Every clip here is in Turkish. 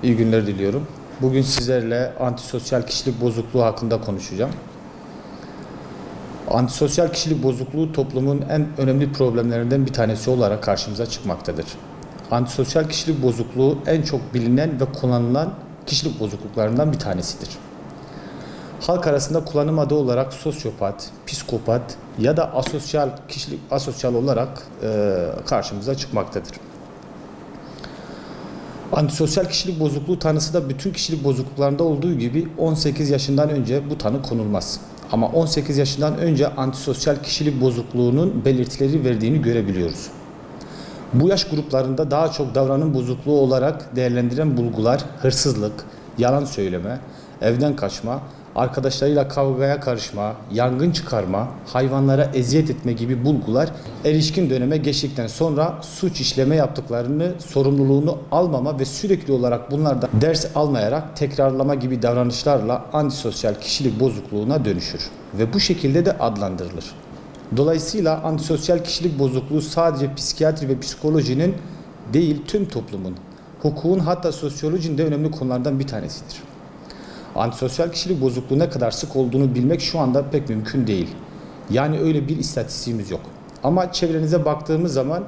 İyi günler diliyorum. Bugün sizlerle antisosyal kişilik bozukluğu hakkında konuşacağım. Antisosyal kişilik bozukluğu toplumun en önemli problemlerinden bir tanesi olarak karşımıza çıkmaktadır. Antisosyal kişilik bozukluğu en çok bilinen ve kullanılan kişilik bozukluklarından bir tanesidir. Halk arasında kullanım adı olarak sosyopat, psikopat ya da asosyal olarak karşımıza çıkmaktadır. Antisosyal kişilik bozukluğu tanısı da bütün kişilik bozukluklarında olduğu gibi 18 yaşından önce bu tanı konulmaz. Ama 18 yaşından önce antisosyal kişilik bozukluğunun belirtileri verdiğini görebiliyoruz. Bu yaş gruplarında daha çok davranım bozukluğu olarak değerlendirilen bulgular hırsızlık, yalan söyleme, evden kaçma, arkadaşlarıyla kavgaya karışma, yangın çıkarma, hayvanlara eziyet etme gibi bulgular erişkin döneme geçtikten sonra suç işleme yaptıklarını, sorumluluğunu almama ve sürekli olarak bunlardan ders almayarak tekrarlama gibi davranışlarla antisosyal kişilik bozukluğuna dönüşür ve bu şekilde de adlandırılır. Dolayısıyla antisosyal kişilik bozukluğu sadece psikiyatri ve psikolojinin değil tüm toplumun, hukukun hatta sosyolojinin de önemli konulardan bir tanesidir. Antisosyal kişilik bozukluğu ne kadar sık olduğunu bilmek şu anda pek mümkün değil. Yani öyle bir istatistiğimiz yok. Ama çevrenize baktığımız zaman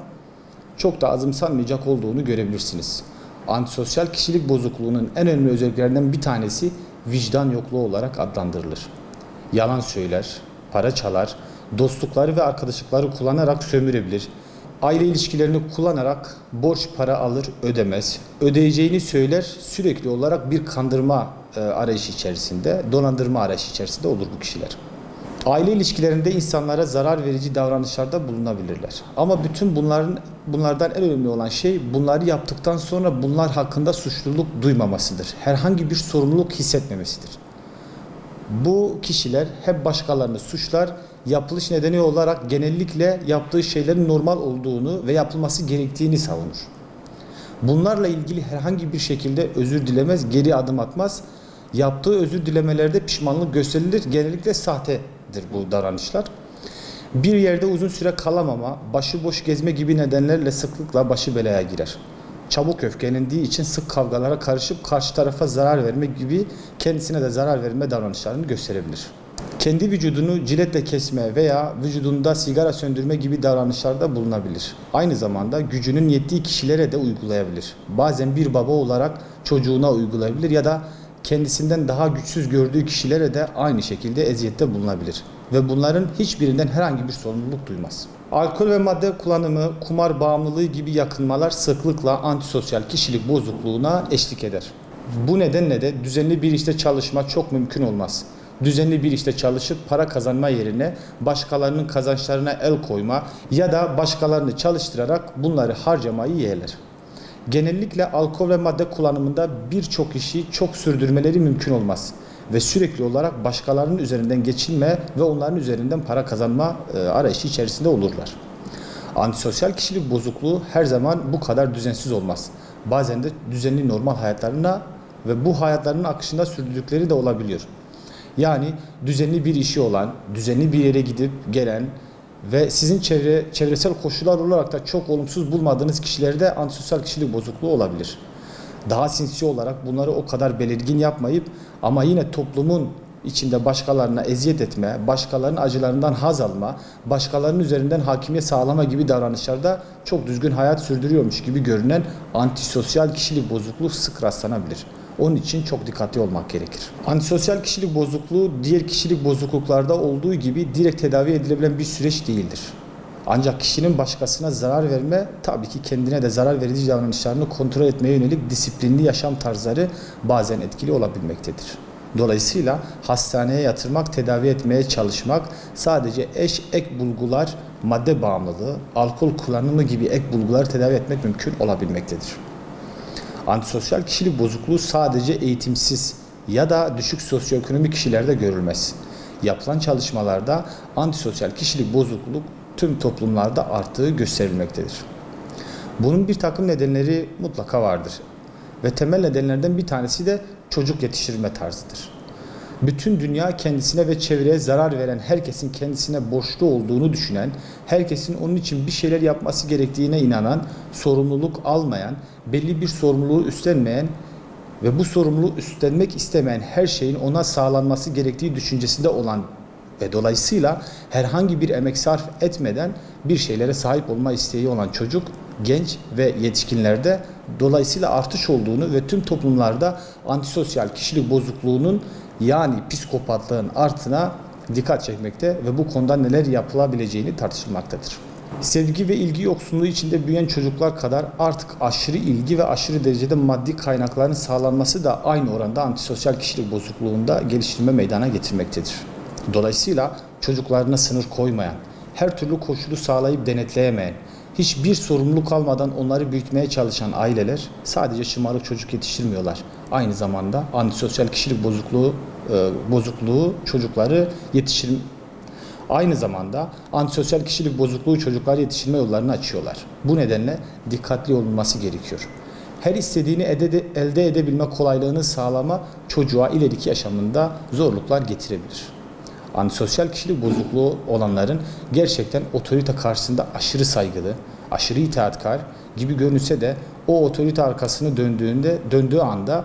çok da azımsanmayacak olduğunu görebilirsiniz. Antisosyal kişilik bozukluğunun en önemli özelliklerinden bir tanesi vicdan yokluğu olarak adlandırılır. Yalan söyler, para çalar, dostlukları ve arkadaşlıkları kullanarak sömürebilir. Aile ilişkilerini kullanarak borç para alır, ödemez. Ödeyeceğini söyler, sürekli olarak bir kandırma arayışı içerisinde, dolandırma arayışı içerisinde olur bu kişiler. Aile ilişkilerinde insanlara zarar verici davranışlarda bulunabilirler. Ama bütün bunlardan en önemli olan şey bunları yaptıktan sonra bunlar hakkında suçluluk duymamasıdır. Herhangi bir sorumluluk hissetmemesidir. Bu kişiler hep başkalarını suçlar, yapılış nedeni olarak genellikle yaptığı şeylerin normal olduğunu ve yapılması gerektiğini savunur. Bunlarla ilgili herhangi bir şekilde özür dilemez, geri adım atmaz. Yaptığı özür dilemelerde pişmanlık gösterilir. Genellikle sahtedir bu davranışlar. Bir yerde uzun süre kalamama, başıboş gezme gibi nedenlerle sıklıkla başı belaya girer. Çabuk öfkelendiği için sık kavgalara karışıp karşı tarafa zarar verme gibi kendisine de zarar verme davranışlarını gösterebilir. Kendi vücudunu ciletle kesme veya vücudunda sigara söndürme gibi davranışlarda bulunabilir. Aynı zamanda gücünün yettiği kişilere de uygulayabilir. Bazen bir baba olarak çocuğuna uygulayabilir ya da kendisinden daha güçsüz gördüğü kişilere de aynı şekilde eziyette bulunabilir. Ve bunların hiçbirinden herhangi bir sorumluluk duymaz. Alkol ve madde kullanımı, kumar bağımlılığı gibi yakınmalar sıklıkla antisosyal kişilik bozukluğuna eşlik eder. Bu nedenle de düzenli bir işte çalışma çok mümkün olmaz. Düzenli bir işte çalışıp para kazanma yerine başkalarının kazançlarına el koyma ya da başkalarını çalıştırarak bunları harcamayı yeğler. Genellikle alkol ve madde kullanımında birçok işi çok sürdürmeleri mümkün olmaz ve sürekli olarak başkalarının üzerinden geçinme ve onların üzerinden para kazanma arayışı içerisinde olurlar. Antisosyal kişilik bozukluğu her zaman bu kadar düzensiz olmaz. Bazen de düzenli normal hayatlarına ve bu hayatlarının akışında sürdürdükleri de olabiliyor. Yani düzenli bir işi olan, düzenli bir yere gidip gelen ve sizin çevresel koşullar olarak da çok olumsuz bulmadığınız kişilerde antisosyal kişilik bozukluğu olabilir. Daha sinsi olarak bunları o kadar belirgin yapmayıp ama yine toplumun içinde başkalarına eziyet etme, başkalarının acılarından haz alma, başkalarının üzerinden hakimiyet sağlama gibi davranışlarda çok düzgün hayat sürdürüyormuş gibi görünen antisosyal kişilik bozukluğu sık rastlanabilir. Onun için çok dikkatli olmak gerekir. Antisosyal kişilik bozukluğu diğer kişilik bozukluklarda olduğu gibi direkt tedavi edilebilen bir süreç değildir. Ancak kişinin başkasına zarar verme, tabii ki kendine de zarar verici davranışlarını kontrol etmeye yönelik disiplinli yaşam tarzları bazen etkili olabilmektedir. Dolayısıyla hastaneye yatırmak, tedavi etmeye çalışmak sadece ek bulgular, madde bağımlılığı, alkol kullanımı gibi ek bulguları tedavi etmek mümkün olabilmektedir. Antisosyal kişilik bozukluğu sadece eğitimsiz ya da düşük sosyoekonomik kişilerde görülmez. Yapılan çalışmalarda antisosyal kişilik bozukluk tüm toplumlarda arttığı gösterilmektedir. Bunun bir takım nedenleri mutlaka vardır. Ve temel nedenlerden bir tanesi de çocuk yetiştirme tarzıdır. Bütün dünya kendisine ve çevreye zarar veren, herkesin kendisine borçlu olduğunu düşünen, herkesin onun için bir şeyler yapması gerektiğine inanan, sorumluluk almayan, belli bir sorumluluğu üstlenmeyen ve bu sorumluluğu üstlenmek istemeyen her şeyin ona sağlanması gerektiği düşüncesinde olan ve dolayısıyla herhangi bir emek sarf etmeden bir şeylere sahip olma isteği olan çocuk, genç ve yetişkinlerde dolayısıyla artış olduğunu ve tüm toplumlarda antisosyal kişilik bozukluğunun yani psikopatlığın artına dikkat çekmekte ve bu konuda neler yapılabileceğini tartışılmaktadır. Sevgi ve ilgi yoksunluğu içinde büyüyen çocuklar kadar artık aşırı ilgi ve aşırı derecede maddi kaynakların sağlanması da aynı oranda antisosyal kişilik bozukluğunda geliştirme meydana getirmektedir. Dolayısıyla çocuklarına sınır koymayan, her türlü koşulu sağlayıp denetleyemeyen, hiçbir sorumluluk almadan onları büyütmeye çalışan aileler sadece şımarık çocuk yetiştirmiyorlar. Aynı zamanda antisosyal kişilik bozukluğu çocukları Aynı zamanda antisosyal kişilik bozukluğu çocuklar yetiştirme yollarını açıyorlar. Bu nedenle dikkatli olunması gerekiyor. Her istediğini elde edebilme kolaylığını sağlama çocuğa ileriki yaşamında zorluklar getirebilir. Antisosyal kişilik bozukluğu olanların gerçekten otorite karşısında aşırı saygılı, aşırı itaatkar gibi görünse de o otorite arkasını döndüğü anda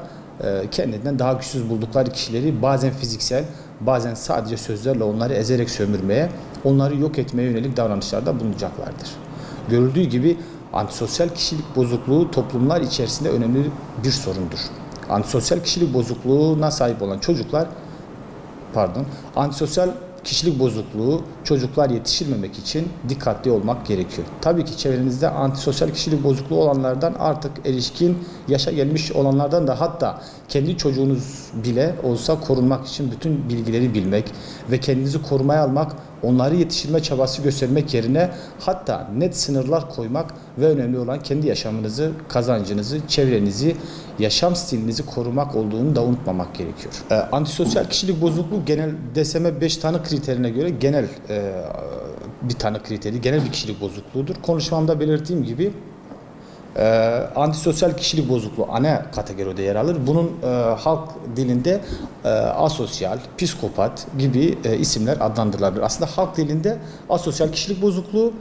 kendinden daha güçsüz buldukları kişileri bazen fiziksel, bazen sadece sözlerle onları ezerek sömürmeye, onları yok etmeye yönelik davranışlarda bulunacaklardır. Görüldüğü gibi antisosyal kişilik bozukluğu toplumlar içerisinde önemli bir sorundur. Antisosyal kişilik bozukluğuna sahip olan antisosyal kişilik bozukluğu çocuklar yetiştirmemek için dikkatli olmak gerekiyor. Tabii ki çevrenizde antisosyal kişilik bozukluğu olanlardan artık erişkin yaşa gelmiş olanlardan da hatta kendi çocuğunuz bile olsa korunmak için bütün bilgileri bilmek ve kendinizi korumaya almak, onları yetiştirme çabası göstermek yerine hatta net sınırlar koymak ve önemli olan kendi yaşamınızı, kazancınızı, çevrenizi, yaşam stilinizi korumak olduğunu da unutmamak gerekiyor. Antisosyal kişilik bozukluğu genel DSM-5 tanı kriterine göre genel bir tanı kriteri, genel bir kişilik bozukluğudur. Konuşmamda belirttiğim gibi antisosyal kişilik bozukluğu ana kategoride yer alır. Bunun halk dilinde asosyal, psikopat gibi isimler adlandırılabilir. Aslında halk dilinde asosyal kişilik bozukluğu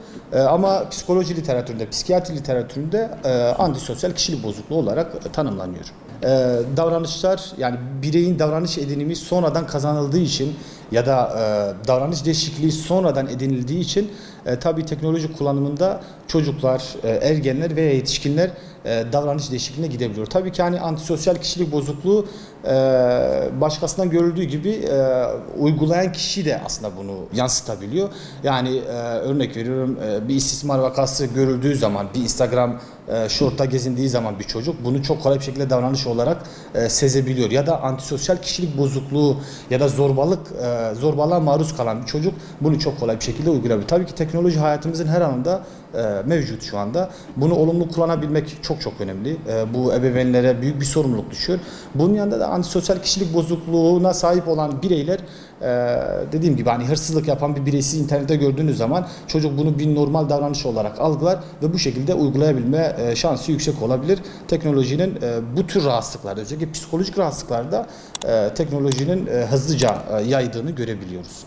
ama psikoloji literatüründe, psikiyatri literatüründe antisosyal kişilik bozukluğu olarak tanımlanıyor. Davranışlar, yani bireyin davranış edinimi sonradan kazanıldığı için ya da davranış değişikliği sonradan edinildiği için tabii teknoloji kullanımında çocuklar, ergenler veya yetişkinler davranış değişikliğine gidebiliyor. Tabii ki hani antisosyal kişilik bozukluğu başkasından görüldüğü gibi uygulayan kişi de aslında bunu yansıtabiliyor. Yani örnek veriyorum, bir istismar vakası görüldüğü zaman, bir Instagram short'ta gezindiği zaman bir çocuk bunu çok kolay bir şekilde davranış olarak sezebiliyor. Ya da antisosyal kişilik bozukluğu ya da zorbalığa maruz kalan bir çocuk bunu çok kolay bir şekilde uygulayabilir. Tabii ki teknoloji hayatımızın her anında mevcut şu anda. Bunu olumlu kullanabilmek çok önemli. Bu ebeveynlere büyük bir sorumluluk düşüyor. Bunun yanında da antisosyal kişilik bozukluğuna sahip olan bireyler, dediğim gibi hani hırsızlık yapan bir bireysi internette gördüğünüz zaman çocuk bunu bir normal davranış olarak algılar ve bu şekilde uygulayabilme şansı yüksek olabilir. Teknolojinin bu tür rahatsızlıklarda, özellikle psikolojik rahatsızlıklarda teknolojinin hızlıca yaydığını görebiliyoruz.